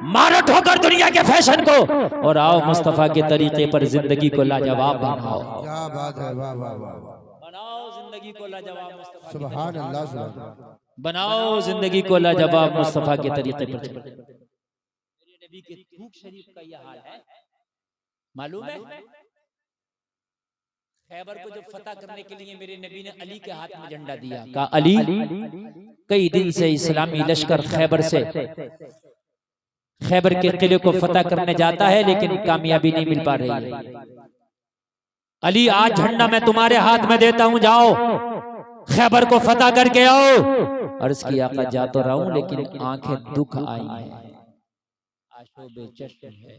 मारो ठोकर दुनिया के फैशन को और आओ मुस्तफा के तरीके पर जिंदगी को लाजवाब बनाओ। क्या बात है, वाह वाह वाह, बनाओ जिंदगी को लाजवाब मुस्तफा, सुभान अल्लाह, सुभान अल्लाह। बनाओ जिंदगी को लाजवाब मुस्तफा के तरीके पर चलो। मेरे नबी के थूक शरीफ का यह हाल है, मालूम है? खैबर को जब फतह करने के लिए मेरे नबी ने अली के हाथ में झंडा दिया, कहा अली कई दिन से इस्लामी लश्कर खैबर के किले को फतह करने जाता है लेकिन कामयाबी नहीं मिल पा रही है। अली आज झंडा मैं तुम्हारे हाथ में देता हूं, जाओ खैबर को फतह करके आओ। अर्ज की आका जा तो रहा हूं लेकिन आंखें दुख आई है, आंसू बेचैन है,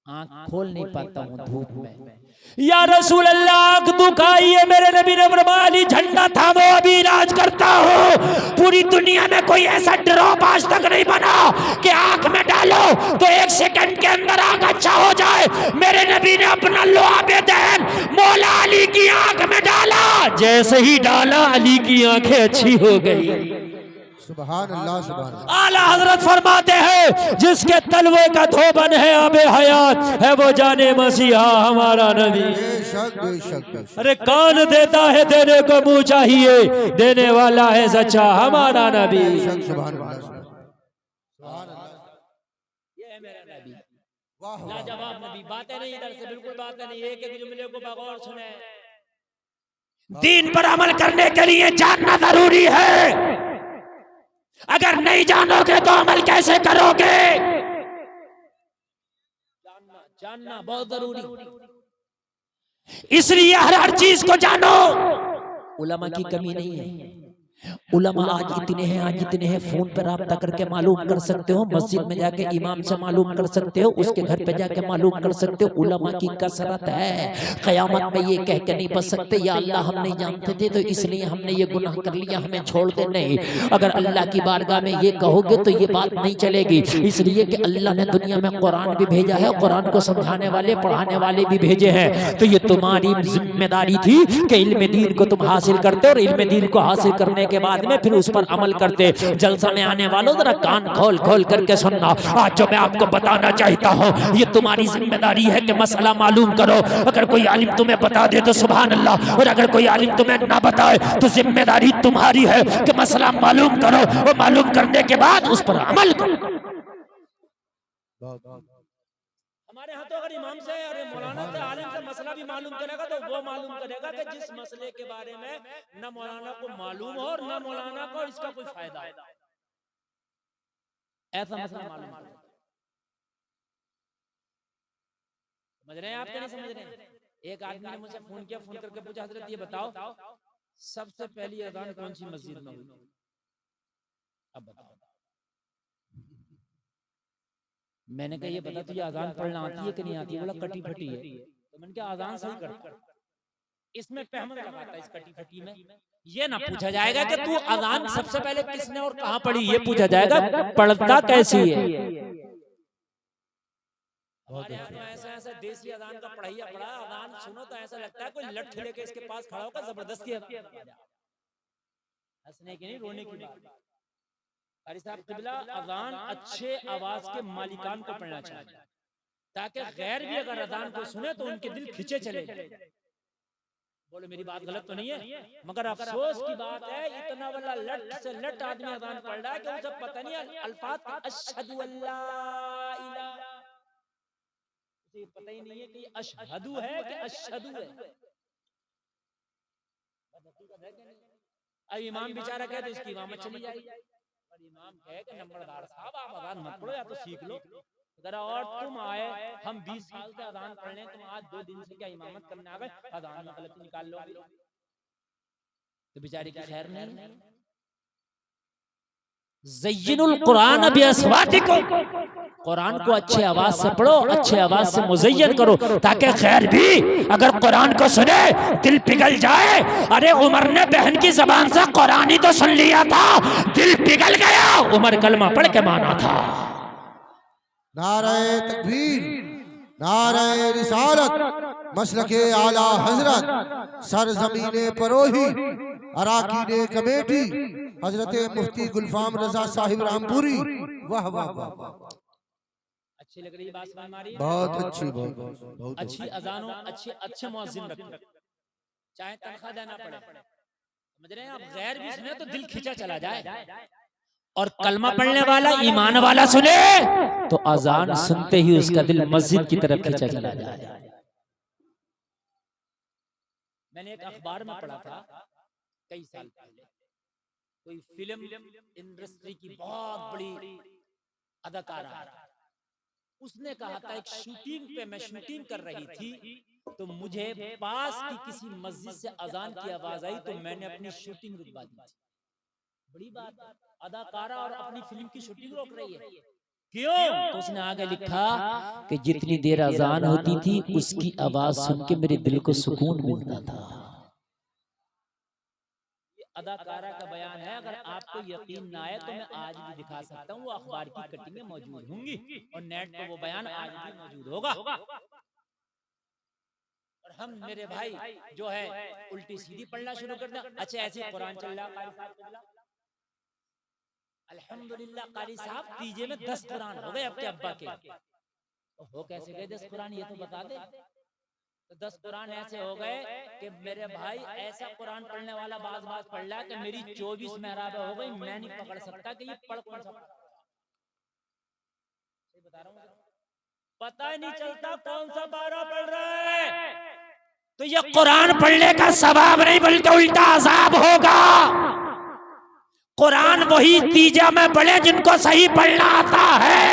आंख खोल नहीं पाता हूँ धूप में। या रसूल अल्लाह आंख दुख आई है। मेरे नबी ने फरमाया अली झंडा थामो, अभी इलाज करता हूँ। पूरी दुनिया में कोई ऐसा ड्रॉप आज तक नहीं बना कि आंख में डालो तो 1 सेकंड के अंदर आंख अच्छा हो जाए। मेरे नबी ने अपना लुआबे देन मौला अली की आंख में डाला, जैसे ही डाला अली की आंखें अच्छी हो गई। सुभान अल्लाह, सुभान अल्लाह। आला हजरत फरमाते हैं जिसके तलवे का धोबन है आबे हयात है वो जाने मसीहा हमारा नबी। बेशक बेशक बेशक। अरे कौन देता है देने को मुंह चाहिए, देने वाला है सच्चा हमारा नबी। सुभान अल्लाह, सुभान अल्लाह। ये है मेरा नबी, वाह लाजवाब नबी। बातें नहीं इधर से, बिल्कुल बातें नहीं, एक एक जुमले को बगौर सुने। दीन पर अमल करने के लिए जानना जरूरी है, अगर नहीं जानोगे तो अमल कैसे करोगे? जानना बहुत जरूरी, इसलिए हर चीज को जानो। उलमा की कमी नहीं है, उलमा आज इतने हैं फोन पर राब्ता करके मालूम कर सकते हो, मस्जिद में जाके इमाम से मालूम कर सकते हो, उसके घर पे जाके मालूम कर सकते हो। उलमा की कसरत है, क़यामत में ये कह के नहीं बच सकते या अल्लाह हम नहीं जानते थे तो इसलिए हमने ये गुनाह कर लिया, हमें छोड़ दे। नहीं, अगर अल्लाह की बारगाह में ये कहोगे तो ये बात नहीं चलेगी, इसलिए कि अल्लाह ने दुनिया में कुरान भी भेजा है, कुरान को समझाने वाले पढ़ाने वाले भी भेजे हैं। तो ये तुम्हारी जिम्मेदारी थी कि इल्म दीन को तुम हासिल करते और इल्म दीन को हासिल करने के बाद में फिर उस पर अमल करते। जलसा में आने वालों जरा कान खोल खोल करके सुनना, आज जो मैं आपको बताना चाहता हूँ ये तुम्हारी जिम्मेदारी है कि मसला मालूम करो। अगर कोई आलिम तुम्हें बता दे तो सुभान अल्लाह, और अगर कोई आलिम तुम्हें ना बताए तो जिम्मेदारी तुम्हारी है कि मसला मालूम करो और मालूम करने के बाद उस पर अमल करो। हमारे यहाँ तो अगर इमाम से अरे मौलाना से आलिम से मसला भी मालूम करेगा तो वो मालूम करेगा कि जिस मसले के बारे में न मौलाना को मालूम हो और न मौलाना को इसका कोई फायदा है, ऐसा मसला मालूम करेगा। समझ रहे हैं आप, नहीं समझ रहे हैं? एक आदमी ने मुझे फोन किया, फोन करके पूछा हजरत ये बताओ सबसे पहली अजान कौन सी मस्जिद में हुई? अब बताओ। मैंने कहा ये बता तुझे अजान पढ़ना आती है कि नहीं आती? बोला कटी फटी है। तो मैंने कहा अजान सही कर, इसमें पहमत लगाता है इस कटी फटी में। ये ना पूछा जाएगा कि तू अजान सबसे पहले किसने और कहां पढ़ी, ये पूछा जाएगा पढ़ता कैसी है। हमारे यहाँ तो ऐसा देसी अजान का पढ़ाइया पड़ा, अजान सुनो तो ऐसा लगता है कोई लठ लेके इसके पास खड़ा होकर जबरदस्ती हंसने की नहीं रोने की बात। कारी साहब किबला अजान अच्छे आवाज के मालिकान को पढ़ना चाहिए ताकि गैर भी अगर अजान को सुने तो उनके दिल खिंचे चले। बोलो मेरी बात गलत तो नहीं है, मगर अफसोस की बात है इतना वाला लट से लट आदमी अजान पढ़ रहा है कि उसे पता नहीं अल्फाज अशहदु अल्ला इलाहा, उसे पता ही नहीं है कि अशहदु है कि अशहदु है। अब इमाम बेचारा कहते इसकी इमामत चली जाएगी, और इमाम कहे कि नंबरदार साहब आप अजान मत पढ़ो या तो सीख लो जरा, और तुम आए हम 20 साल से अजान पढ़ लें, तुम आज 2 दिन से क्या इमामत करने आ गए, अजान में गलती निकाल लो तो बेचारे की खैर नहीं। ज़य्यिनुल कुरान बिअस्वातिकुम, कुरान को अच्छे आवाज से पढ़ो, अच्छे आवाज से मुज़य्यन करो ताकि खैर भी अगर कुरान को सुने दिल पिघल जाए। अरे उमर ने बहन की जबान से कुरान ही तो सुन लिया था, दिल पिघल गया, उमर कलमा पढ़ के माना था। नारे तकबीर, नारे रिसालत, मसलके आला हजरत, सरजमीने परोही, अराकीने कमेटी, हजरत मुफ्ती गुलफाम रजा साहिब रामपुरी। वाह वाह वाह वाह। अच्छी लग रही है बात समझ में आ रही है? बहुत अच्छी, बहुत अच्छी अजान हो, अच्छे मुअज्जिन रखो, चाहे तनख्वाह देना पड़े, समझ रहे हैं आप? गैर भी सुने तो दिल खिंचा चला जाए, और कलमा पढ़ने वाला ईमान वाला सुने तो अजान सुनते ही उसका दिल मस्जिद की तरफ खिंचा चला जाए। मैंने एक अखबार में पढ़ा था कई साल पहले, कोई फिल्म इंडस्ट्री की बहुत बड़ी अदाकारा, उसने कहा था एक शूटिंग पे मैं शूटिंग कर रही थी तो मुझे पास की किसी मस्जिद से अजान की आवाज आई तो मैंने अपनी शूटिंग रुकवा दी थी। बड़ी बात, अदाकारा और अपनी फिल्म की शूटिंग रोक रही है, क्यों? तो उसने आगे लिखा कि जितनी देर अजान होती थी उसकी आवाज सुन के मेरे दिल को सुकून मिलता था। ये अदाकारा का बयान है, अगर आपको यकीन ना आए तो मैं आज भी दिखा सकता हूँ, वो अखबार की कटिंगें मौजूद होंगी और नेट पर वो बयान आज भी मौजूद होगा। और हम मेरे भाई जो है उल्टी सीधी पढ़ना शुरू कर दें। अच्छा ऐसे कुरान चल रहा, अल्हम्दुलिल्लाह कारी साहब तीजे में 10 कुरान हो गए आपके अब्बा के। तो हो कैसे गए 10 कुरान, ये तो बता दे। तो 10 कुरान ऐसे हो गए कि मेरे भाई ऐसा कुरान पढ़ने वाला बाज पढ़ रहा कि मेरी 24 मेहराब हो गई, मैं नहीं पकड़ सकता कि ये पढ़ कौन सा बता रहा हूँ, पता ही नहीं चलता कौन सा पारा पढ़ रहा है। तो ये कुरान पढ़ने का सवाब नहीं बल्कि उल्टा अजाब होगा। कुरान वही तीजा में पढ़े जिनको सही पढ़ना आता है,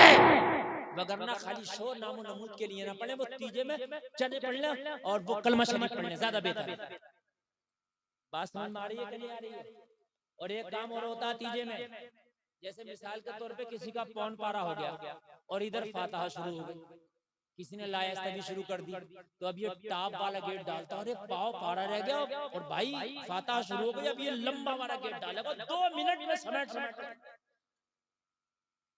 वगरना खाली शोर नामो नमूद के लिए ना पढ़े, वो तीजे में चने पढ़ना और वो कलमा शरीफ पढ़ने ज्यादा बेहतर है। बात समझ में आ रही है कि नहीं आ रही है? और एक काम और होता है तीजे में, जैसे मिसाल के तौर पे किसी का पौन पारा हो गया और इधर फातिहा शुरू हो गई, किसी ने लायस्तगी शुरू कर दी, तो अब ये टाप वाला गेट डालता और एक पाव पारा रह गया और भाई फातिहा शुरू हो गई, अब ये लंबा वाला गेट डालेगा 2 मिनट में समेट।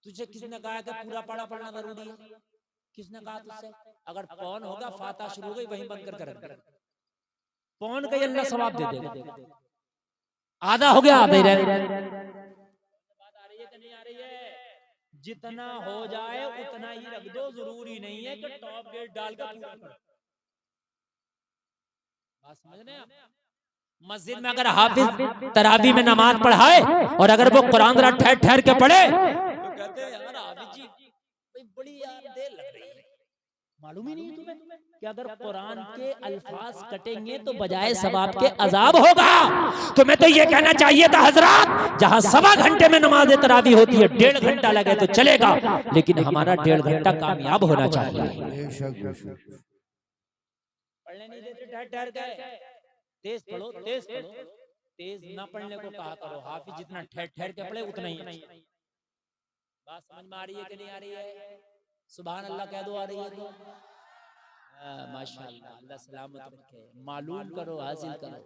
तुझे किसने कहा कि पूरा पारा पढ़ना जरूरी है? किसने कहा तुझसे? अगर पौन होगा फातिहा शुरू हो गई वहीं बंद कर पौन का अल्लाह सवाब दे देगा। आधा हो गया आधा ही रह गया। बात आ रही है कि नहीं आ रही है? जितना हो जाए उतना ही रख दो, जरूरी नहीं है कि टॉप गेट डालकर पूरा करो। बात समझ रहे हैं आप? मस्जिद में अगर हाफिज तरावी में नमाज पढ़ाए और अगर वो कुरान जरा ठहर ठहर के पढ़े तो कहते हैं यार हाफिज जी भाई बड़ी यार देर लग रही है। मालूम ही नहीं है तुम्हें कि अगर कुरान के अल्फाज कटेंगे तो बजाय सवाब के अजाब होगा। तुम्हें तो ये कहना चाहिए था हजरत, जहां 1.25 घंटे में नमाज तरावी होती है 1.5 घंटा लगे तो चलेगा, लेकिन हमारा 1.5 घंटा कामयाब होना चाहिए। पढ़ने नहीं देते ठहर ठहर गए, तेज पढ़ो, तेज ना पढ़ने को कहा करो। हाफिज जितना ठहर ठहर के पढ़े उतना ही। बात समझ में आ रही है कि नहीं आ रही है? सुभान अल्लाह कह दो, आ रही है तो माशाअल्लाह, अल्लाह सलामत रखे। मालूम करो, हासिल करो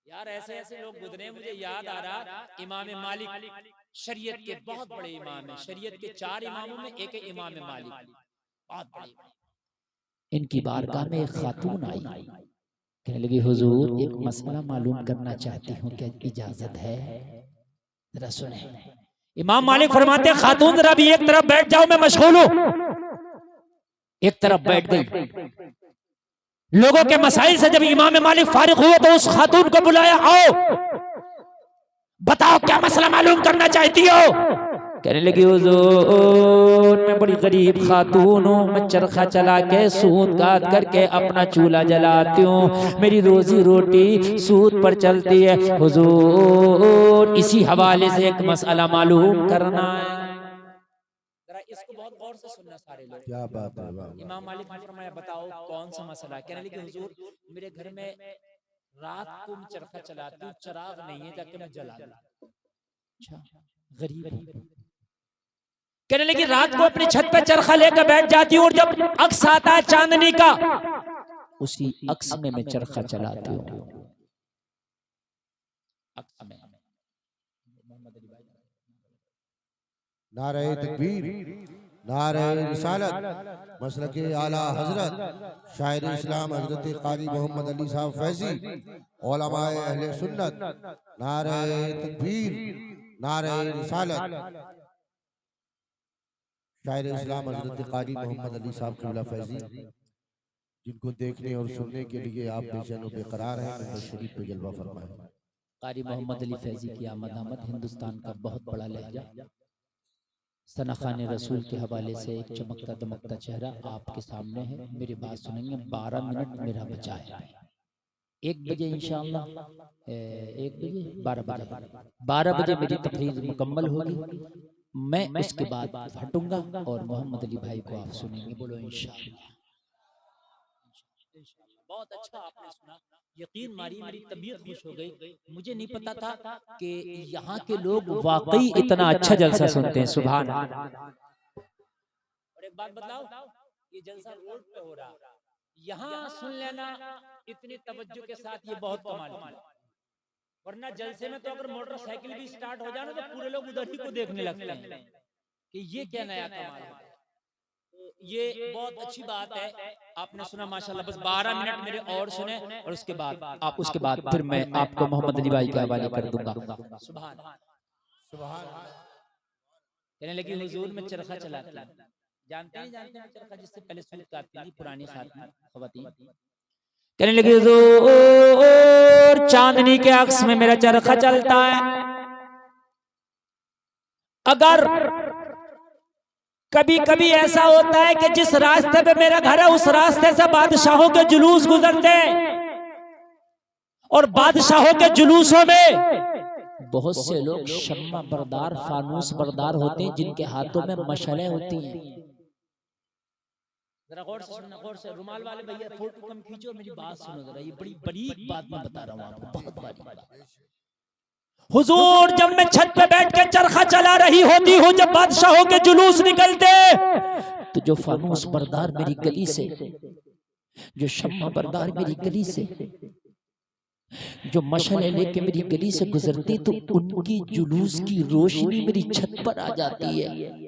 यार। ऐसे ऐसे लोग गुजरे, मुझे याद आ रहा इमाम मालिक शरीयत के बहुत बड़े इमाम हैं। शरीयत के 4 इमामों में एक इमाम मालिक, बहुत बड़े। इनकी बारगाह में एक खातून आई, कहने लगी हुजूर एक मसला मालूम करना चाहती हूँ, क्या इजाजत है? जरा सुने। इमाम मालिक फरमाते खातून जरा भी एक तरफ बैठ जाओ, मैं मशगूल हूं। एक तरफ बैठ गई। लोगों के मसाइल से जब इमाम मालिक फारिग हुए तो उस खातून को बुलाया, आओ बताओ क्या मसला मालूम करना चाहती हो? कहने लगी हुजूर मैं बड़ी गरीब खातून हूँ, मैं चरखा चला के सूत काट करके अपना चूल्हा जलाती हूँ, मेरी रोजी रोटी सूत पर चलती है। हुजूर इसी हवाले से एक मसला मालूम करना है। जरा इसको बहुत गौर से सुनना सारे लोग। क्या बात है? इमाम मालिक ने फरमाया बताओ कौन सा मसला? कहने लगे हुजूर मेरे घर में रात को मैं चरखा चलाती हूँ, चिराग नहीं है, जाके मैं जला दूं। अच्छा गरीब। कहने लगी रात को अपनी छत पे चरखा लेकर बैठ जाती हूँ और जब अक्स आता है चांदनी का, उसी अक्स में मैं चरखा चलाती हूँ। नारे तकबीर, नारे रिसालत, मसलके आला हजरत शायर इस्लाम हजरत काजी मोहम्मद अली साहब फैजी, उलमाए अहले सुन्नत, नारे तकबीर, नारे रिसालत। शायर इस्लाम हजरत कारी मोहम्मद अली साहब क़िबला फैजी, जिनको देखने और सुनने के लिए आप बेचैन और बेकरार हैं, मेरे शरीफ पे जलवा फरमाएं। कारी मोहम्मद अली फैजी की आमद हिंदुस्तान का बहुत बड़ा लहजा, सनाखाने रसूल के हवाले से एक चमकता दमकता चेहरा आपके सामने है। मेरी बात सुनेंगे। 12 मिनट मेरा बचा है। 1 बजे इंशाअल्लाह, 1 बजे 12 बजे मेरी तकरीर मुकम्मल होगी। मैं उसके बाद हटूंगा और मोहम्मद अली भाई को आप सुनेंगे। बोलो इंशाअल्लाह। बहुत अच्छा आपने सुना, यकीन मारी मेरी तबीयत खुश हो गई। मुझे नहीं पता था कि यहाँ के लोग वाकई इतना अच्छा जलसा सुनते हैं। सुभान अल्लाह। और एक बात बताओ, ये जलसा रोड पे हो रहा, यहाँ सुन लेना इतनी तवज्जो के साथ, ये बहुत कमाल की। वरना जलसे में तो अगर मोटरसाइकिल भी स्टार्ट हो जाए ना तो पूरे लोग उधर ही को देखने लगते हैं कि ये क्या नया कमाल है। तो ये बहुत अच्छी बात है। आपने सुना माशाल्लाह। बस 12 मिनट मेरे और सुने और उसके बाद फिर मैं आपको मोहम्मद अली भाई के हवाले कर दूंगा। सुभान सुभान कहने लगी हुजूर में चरखा चलाती हूं। जानते हैं चरखा, जिससे पहले सूत काटती थी पुरानी खवातीन। कहने लगी हुजूर चांदनी के अक्स में मेरा चरखा चलता है। अगर कभी कभी ऐसा होता है कि जिस रास्ते पे मेरा घर है उस रास्ते से बादशाहों के जुलूस गुजरते हैं, और बादशाहों के जुलूसों में बहुत से लोग शम्मा बरदार, फानूस बरदार होते हैं, जिनके हाथों में मशलें होती हैं। जरा गौर से सुनना, गौर से। रुमाल वाले भैया फोटो कम खींचो, मेरी बात सुनो जरा। ये बड़ी बड़ी बात मैं बता रहा हूँ आपको, बहुत बड़ी बात। हुजूर जब मैं छत पे बैठ के चरखा चला रही होती हूँ, जब बादशाहों के जुलूस निकलते, तो जो फानूस बरदार मेरी गली से, जो शम्मा बरदार मेरी गली से, जो मशले लेके मेरी गली से गुजरती, तो उनकी जुलूस की रोशनी मेरी छत पर आ जाती है।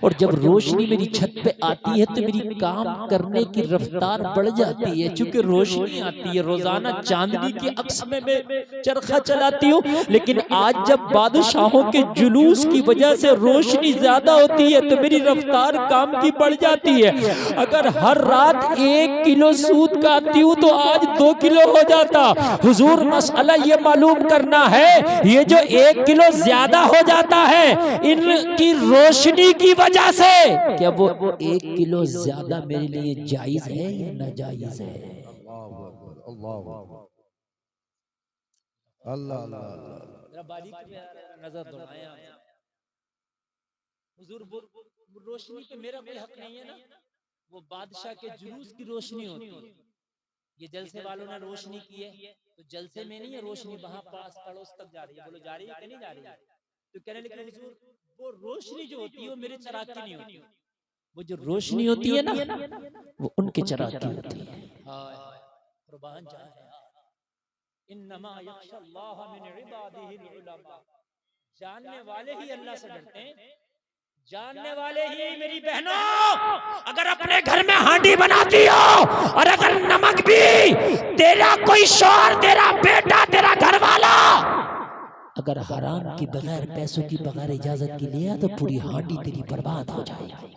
और जब रोशनी मेरी छत पे आती है तो मेरी काम करने की रफ्तार बढ़ जाती है, क्योंकि रोशनी आती है। रोजाना चांदनी के अक्स में मैं चरखा चलाती हूँ, लेकिन आज जब बादशाहों के जुलूस की वजह से रोशनी ज्यादा होती है तो मेरी रफ्तार काम की बढ़ जाती है। अगर हर रात 1 किलो सूद काटती हूँ तो आज 2 किलो हो जाता। हुजूर मसला ये मालूम करना है, ये जो 1 किलो ज्यादा हो जाता है इनकी रोशनी की वजह से, क्या वो 1 किलो ज्यादा मेरे लिए जायज है या नाजायज है? अल्लाह नजर दौड़ाएं। हुजूर रोशनी पे मेरा कोई हक नहीं है ना, वो बादशाह के जुलूस की रोशनी होती है। ये जलसे वालों ने रोशनी की है, तो जलसे में नहीं है रोशनी, वहां पास पड़ोस तक जा रही है। बोलो जा रही है कि नहीं जा रही है? तो कहने लगे हुजूर वो रोशनी जो होती है वो मेरे चिराग की नहीं होती। वो जो रोशनी होती है ना, वो उनके चिराग की होती है। कुर्बान जाए। इन्नमा यख्शल्लाह मिन इबादिहिल उलमा। जानने वाले ही अल्लाह से डरते हैं, जानने वाले ही। मेरी बहनों, अगर अपने घर में हांडी बनाती हो और अगर नमक भी तेरा कोई शौहर, तेरा बेटा, तेरा घर वाला अगर हराम की बगैर, पैसों की बगैर इजाजत की लिया तो पूरी हांडी तेरी बर्बाद हो जाएगी।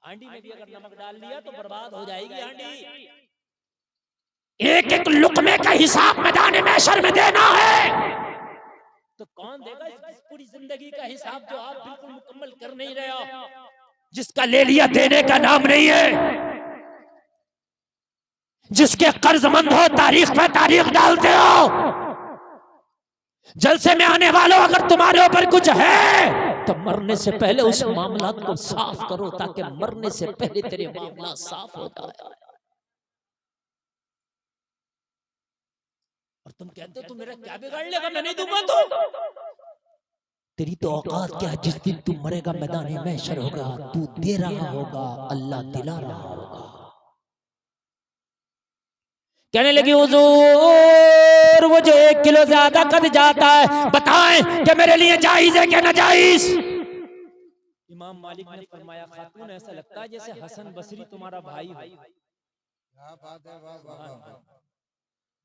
हांडी में भी अगर नमक डाल लिया तो बर्बाद हो जाएगी हांडी। एक एक लुकमे का हिसाब मैदान महशर में देना है, तो कौन देगा इस पूरी जिंदगी का हिसाब जो आप बिल्कुल मुकम्मल कर नहीं रहे हो, जिसका ले लिया देने का नाम नहीं है, जिसके कर्जमंद हो तारीख पे तारीख डालते हो। जलसे में आने वालों, अगर तुम्हारे ऊपर कुछ है तो मरने से पहले उस मामला को साफ करो, ताकि मरने से पहले तेरे मामला साफ हो जाए। और तुम कहते हो तू मेरा क्या बिगाड़ लेगा, मैं नहीं दूंगा तो। तेरी तो औकात क्या, जिस दिन तू मरेगा मैदान महशर होगा, तू दे रहा होगा, अल्लाह दिला रहा होगा। कहने लगी हुजूर वो जो 1 किलो ज्यादा कट जाता है, बताएं कि मेरे लिए जायज है क्या नाजायज? इमाम मालिक ने फरमाया, खातून ऐसा लगता है जैसे हसन बसरी तुम्हारा भाई हो। क्या बात है, वाह वाह वाह।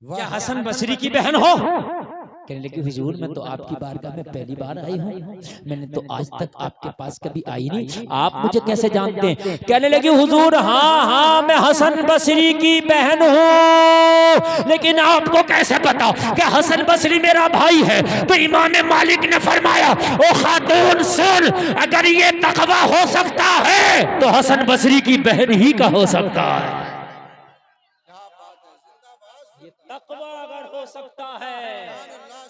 क्या हसन बसरी की बहन हो? कहने लगी हुजूर मैं तो आपकी बारगाह में पहली बार आई हूँ, मैंने तो आज तक आपके पास कभी आई नहीं, आप मुझे कैसे जानते हैं? कहने लगी हुजूर हाँ हाँ मैं हसन बसरी की बहन हूँ, लेकिन आपको कैसे पता कि हसन बसरी मेरा भाई है? तो इमाम मालिक ने फरमाया ओ खातून सुन, अगर ये तकवा हो सकता है तो हसन बसरी की बहन ही का हो सकता है। ये तकवा अगर हो सकता है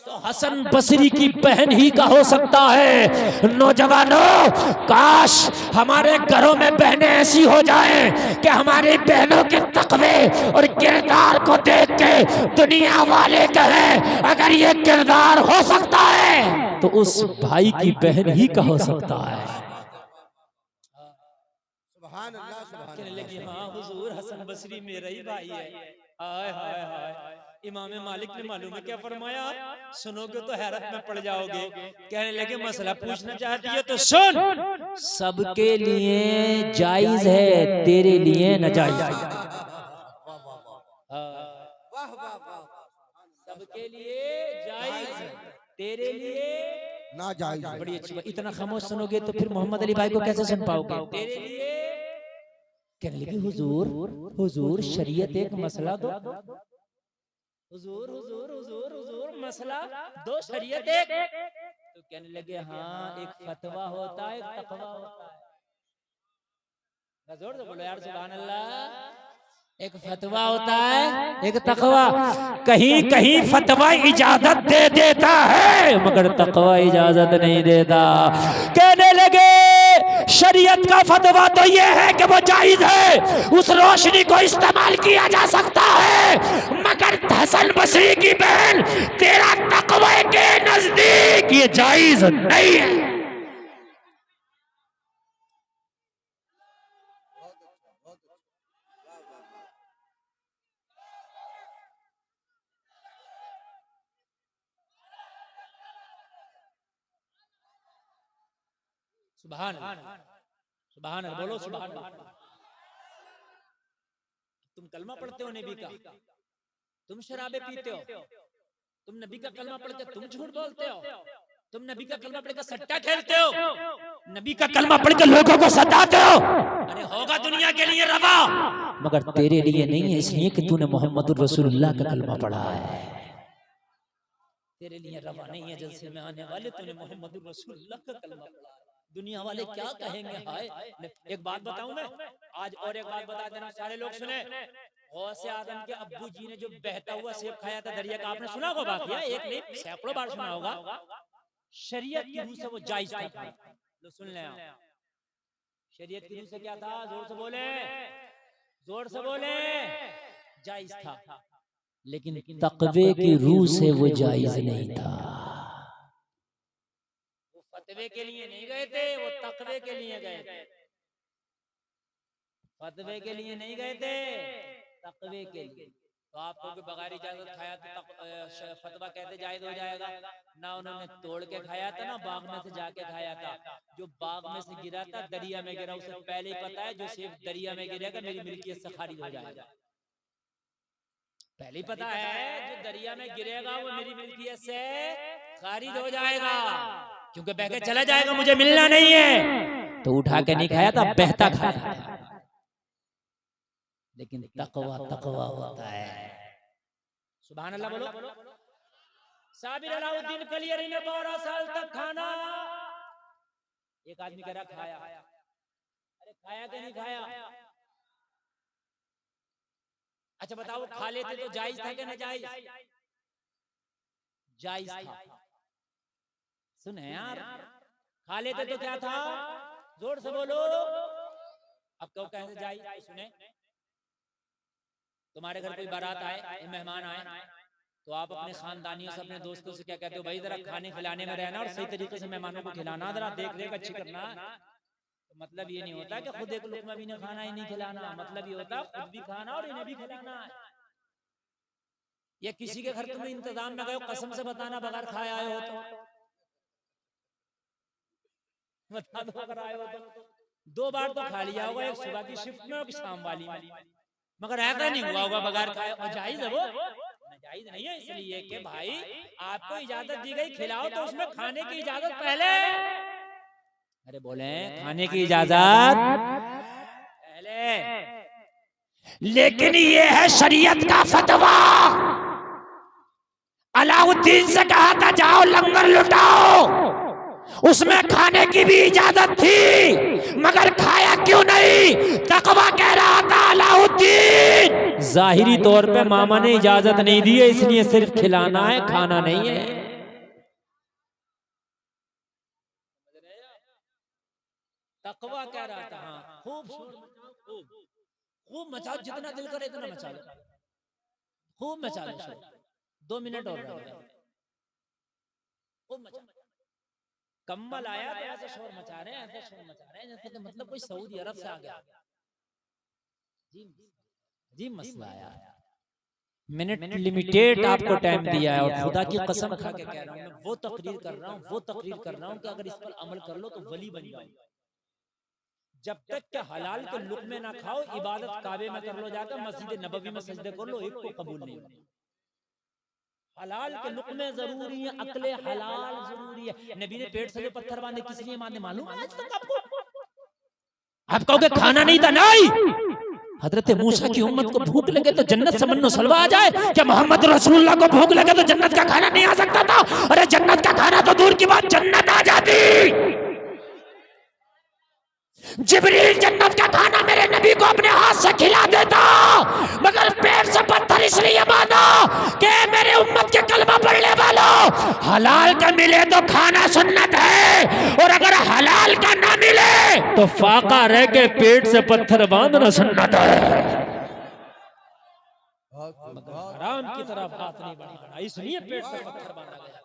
तो हसन बसरी की बहन ही का हो सकता है। नौजवानों, काश हमारे घरों में बहनें ऐसी हो जाएं कि हमारी बहनों के तकवे और किरदार को देख के दुनिया वाले कहें अगर ये किरदार हो सकता है तो उस भाई की बहन ही का हो सकता है। कहने लगी हाँ हुजूर हसन बसरी मेरा ही भाई है। हाय हाय हाय, इमाम मालिक ने मालूम है क्या फरमाया? सुनोगे तो हैरत में पड़ जाओगे। कहने लगे मसला पूछना चाहती है तो सुन, सबके लिए जायज है, तेरे लिए नाजायज। सबके लिए जायज है, तेरे लिए नाजायज। बड़ी अच्छी बात। इतना खामोश सुनोगे तो फिर मोहम्मद अली भाई को कैसे सुन पाओगे? तेरे लिए। कहने लगी हुजूर हुजूर शरीयत एक मसला दो। हुजूर हुजूर हुजूर हुजूर मसला दो, शरीयत एक। तो कहने लगे हाँ एक फतवा होता है, एक तकवा होता है। जोर से बोलो यार सुभान अल्लाह। एक फतवा होता है, एक तकवा। कहीं कहीं फतवा इजाजत दे देता है मगर तकवा इजाजत नहीं देता। कहने लगे शरीयत का फतवा तो ये है कि वो जायज है, उस रोशनी को इस्तेमाल किया जा सकता है, मगर हसन बसरी की बहन तेरा तकवे के नजदीक ये जायज नहीं है। सुभान अल्लाह, सुभान अल्लाह, बोलो सुभान अल्लाह। तुम कलमा पढ़ते हो नबी का, तुम शराबे पीते हो, तुम नबी का कलमा पढ़ के तुम झूठ बोलते हो, तुम नबी का कलमा पढ़ के सट्टा खेलते हो, नबी का कलमा पढ़ के लोगों को सताते हो। अरे होगा दुनिया के लिए रवा मगर तेरे लिए नहीं है, इसलिए कि तूने मोहम्मद रसूलुल्लाह का कलमा पढ़ा है। तेरे लिए रवा नहीं है, जलसे में आने वाले तूने मोहम्मद रसूलुल्लाह का कलमा पढ़ा है। दुनिया वाले क्या कहेंगे? हाय एक बात बताऊं मैं आज, और एक बात बता देना सारे लोग सुने। गौसे आदम के अब्बू जी ने जो बहता हुआ सेब खाया था दरिया का, आपने सुना होगा? बाकी एक नहीं सैकड़ों बार सुना होगा। शरीयत की रूह से वो जायज था। लो सुन ले, शरीयत की रूह से क्या था? जोर से बोले, जोर से बोले। जायज था, लेकिन तकवे की रूह से वो जायज नहीं था। फतवे के लिए नहीं गए थे, वो तकवे के लिए गए थे। फतवे के लिए नहीं गए थे, तकवे के लिए। तो आपको भी बगैर इजाजत खाया तो फतवा कैसे जायज हो जाएगा? ना उन्होंने तोड़ के खाया था, ना बाग में से जाके खाया था। जो बाग में से गिरा था दरिया में गिरा, उसे पहले ही पता है जो सिर्फ दरिया में गिरेगा मेरी मिल्कियत से खारिज हो जाएगा। पहले ही पता है जो दरिया में गिरेगा वो मेरी मिल्कियत से खारिज हो जाएगा, क्योंकि बह के चला जाएगा, मुझे मिलना नहीं है। तो उठा के नहीं खाया था, बहता खाया। लेकिन तकवा तकवा होता है। सुभान अल्लाह बोलो। साबिर अलाउद्दीन कलियरी ने 12 साल तक खाना, एक आदमी कह रहा खाया। अरे खाया कि नहीं खाया? अच्छा बताओ, खा लेते तो जायज था कि नाजायज? जायज था। सुने यार, खा लेते तो क्या था? जोर से बोलो। अब क्यों कैसे जायज? सुने, तुम्हारे घर कोई बारात आए, मेहमान आए, तो आप अपने खानदानियों से, अपने दोस्तों से क्या कहते हो? भाई जरा खाने खिलाने में रहना और सही तरीके से मेहमानों को खिलाना, जरा देख रेख अच्छी करना। तो मतलब ये नहीं होता कि खुद एक लुकमा भी नहीं खाना, ही नहीं खिलाना। मतलब ये होता खुद भी खाना और इन्हें भी खिलाना है। या किसी के घर तुम इंतजाम में गए, कसम से बताना बगैर खाए आए हो तो बता दो, अगर आए हो तो 2 बार तो खा लिया होगा, एक सुबह की शिफ्ट में और शाम वाली में, मगर ऐसा नहीं हुआ होगा बगैर खाए। और जायज है वो? जायज नहीं है, इसलिए कि भाई आपको इजाजत दी गई खिलाओ तो उसमें खाने की इजाजत पहले, अरे बोले खाने की इजाजत पहले। लेकिन ये है शरीयत का फतवा। अलाउद्दीन से कहा था जाओ लंगर लुटाओ, उसमें खाने की भी इजाजत थी, मगर खाया क्यों नहीं? तकवा कह रहा था अलाउद्दीन, जाहिरी तौर पे मामा ने इजाजत नहीं दी है, इसलिए सिर्फ खिलाना है, खाना नहीं है। तकवा कह रहा था हाँ खूब खूब मचाओ, जितना दिल करे इतना मचा लो, खूब मचा लो, 2 मिनट और रह गए, खूब मचा। कम्बल आया तो ऐसे शोर मचा रहे हैं, ऐसे शोर मचा रहे हैं जैसे कि मतलब कोई सऊदी अरब से आ गया। जी मसला आया, मिनट लिमिटेड आपको टाइम दिया है, और खुदा की कसम खा के कह रहा हूं, मैं वो तकरीर कर रहा हूं कि अगर इस पर अमल कर लो तो वली बन जाओ। जब तक के हलाल के लुक़मे ना खाओ, इबादत काबे में कर लो, जाकर मस्जिद नबवी में सजदे कर लो, एक को कबूल नहीं होगा। हलाल के लुक़मे जरूरी है, अक्ले हलाल जरूरी है। नबी ने पेट से जो पत्थर बांधे किस लिए बांधे मालूम है आज तक आपको? आप कहोगे खाना नहीं था, नहीं। हजरत मूसा की उम्मत को भूख लगे तो जन्नत से मन्नो सलवा आ जाए, क्या मोहम्मद रसूलुल्लाह को भूख लगे तो जन्नत का खाना नहीं आ सकता था? अरे जन्नत का खाना तो दूर की बात, जन्नत आ जाती। जिब्रील जन्नत का खाना मेरे नबी को अपने हाथ से खिला देता, मगर पेट से पत्थर इसलिए बांधा कि मेरे उम्मत के कलमा पढ़ने वालों, हलाल का मिले तो खाना सुन्नत है, और अगर हलाल का ना मिले तो फाका रह के पेट से पत्थर बांधना सुन्नत है। हराम की तरफ हाथ नहीं बढ़ाना, इसलिए पेट से पत्थर बांधा गया।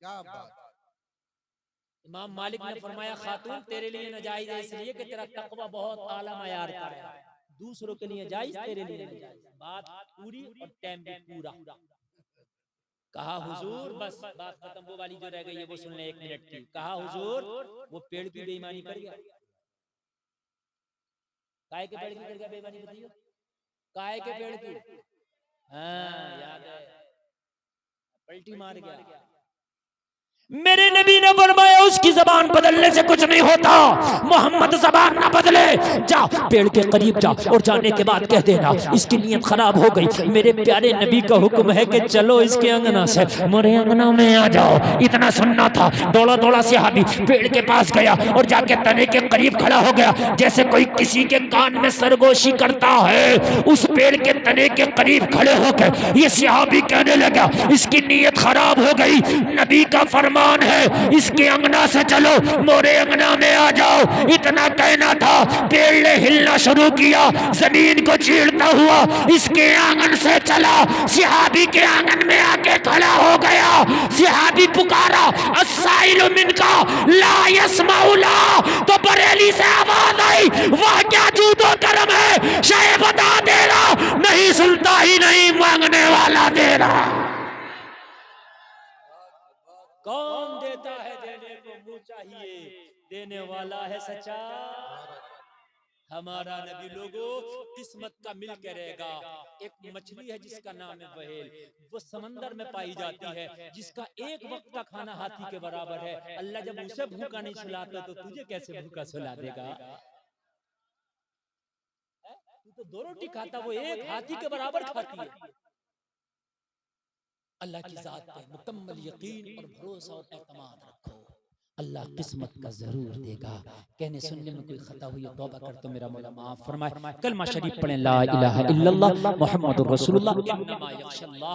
क्या बात। इमाम मालिक ने फरमाया खातून तेरे लिए नाजायज है इसलिए कि तेरा तकवा बहुत आला मयार का है, दूसरों के लिए जायज, तेरे लिए नाजायज। बात पूरी और टाइम भी पूरा। कहा हुजूर, बस बात खत्म, वो वाली जो रह गई है वो सुन ले 1 मिनट की। कहा हुजूर वो पेड़ की बेईमानी कर गया, काय के पेड़ की कर गया बेईमानी, बताइए काय के पेड़ की? हाँ याद है, पलटी मार गया। मेरे नबी ने फरमाया उसकी जबान बदलने से कुछ नहीं होता, मोहम्मद जबान ना बदले, जा पेड़ के करीब जा और जाने के बाद कह देना इसकी नीयत खराब हो गई। मेरे प्यारे नबी का हुक्म है कि चलो इसके अंगना से मेरे अंगना में आ जाओ। इतना सुनना था, दौड़ा दौड़ा सहाबी पेड़ के पास गया और जाके तने के करीब खड़ा हो गया, जैसे कोई किसी के कान में सरगोशी करता है। उस पेड़ के तने के करीब खड़े होकर ये सहाबी कहने लगा इसकी नीयत खराब हो गई, नबी का फरमान है इसके अंगना से चलो मोरे अंगना में आ जाओ। इतना कहना था, पेड़ ने हिलना शुरू किया, जमीन को चीरता हुआ इसके आंगन से चला, सहाबी के आंगन में आके खड़ा हो गया। सहाबी पुकारा अस्साइलु मिनका ला यस्माउला, तो बरेली से आवाज आई वाह क्या जूदो करम है, शायद बता दे रहा नहीं सुनता ही नहीं, मांगने वाला दे रहा। कौन देता है देने को मुंह चाहिए, देने वाला है सच्चा हमारा नबी। लोगों किस्मत का मिल के रहेगा। एक मछली है जिसका नाम है बहेल, वो समंदर में पाई जाती है, जिसका एक वक्त का खाना हाथी के बराबर है। अल्लाह जब उसे भूखा नहीं सुलाता तो तुझे कैसे भूखा सुला देगा? तू तो 2 रोटी खाता, वो एक हाथी के बराबर खाती है। अल्लाह की जात पे मुकम्मल यकीन और भरोसा और एतमाद रखो, अल्लाह किस्मत का जरूर देगा। कहने सुनने में कोई खता हुई तौबा कर तो मेरा मौला माफ फरमाए। कलमा शरीफ पढ़ें, ला इलाहा इल्लल्लाह मुहम्मदुर रसूलुल्लाह।